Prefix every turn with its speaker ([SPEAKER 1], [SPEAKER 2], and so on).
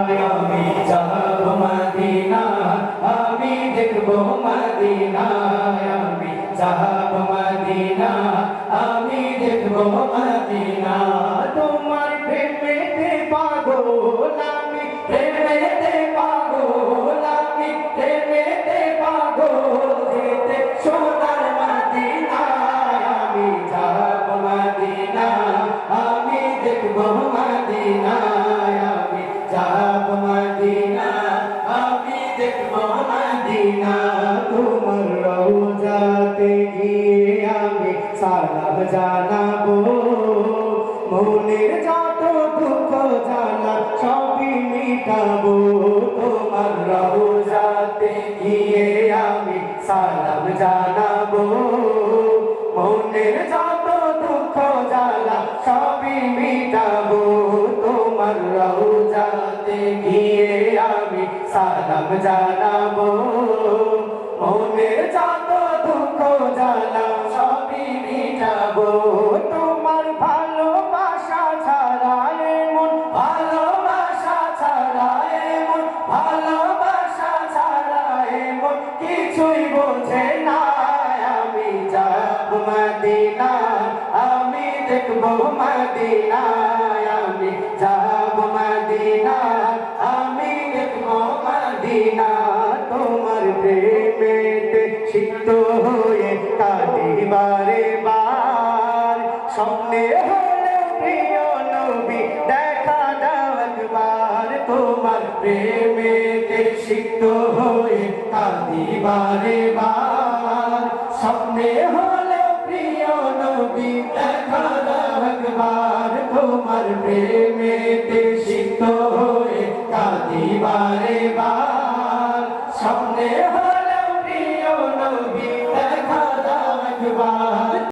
[SPEAKER 1] আমি যাব মদিনা, আমি দেখব মদিনা, আমি যাব মদিনা, আমি দেখব মদিনা। তোমার প্রেমেতে পাগল আমি, প্রেমেতে পাগল আমি, প্রেমেতে পাগল যেতে সোনার মদিনা। আমি যাব মদিনা, আমি দেখব মদিনা, আমি যাব মদিনা, আমি দেখব মদিনা। তোমার রওজাতে গিয়ে আমি সালাম জানাবো, মনের যত দুঃখ জ্বালা সবই মিটাবো। তোমার রওজাতে গিয়ে আমি সালাম জানাবো, মনের যত দুঃখ জ্বালা সবই মিটাবো। তোমার রওজাতে গিয়ে আমি সালাম জানাবো, মনের যত দুঃখ জ্বালা সবই মিটাবো। তোমার ভালোবাসা ছাড়া এমন, ভালোবাসা ছাড়া এমন, ভালোবাসা ছাড়া এমন কিছুই বোঝে না। আমি যাব মদিনা, আমি দেখব মদিনা, আমি যাব মদিনা, আমি দেখব মদিনা। তোমার প্রেমেতে সিক্ত হয়ে কাঁদি বারে বার, স্বপ্নে হলে প্রিয় নবী দেখা দাও একবার। তোমার প্রেমেতে সিক্ত হয়ে কাঁদি বারে বার, স্বপ্নে হলে প্রিয় নবী দেখা দাও একবার। তোমার প্রেমেতে সিক্ত হয়ে কাঁদি বারে বার, স্বপ্নে হলে প্রিয় নবী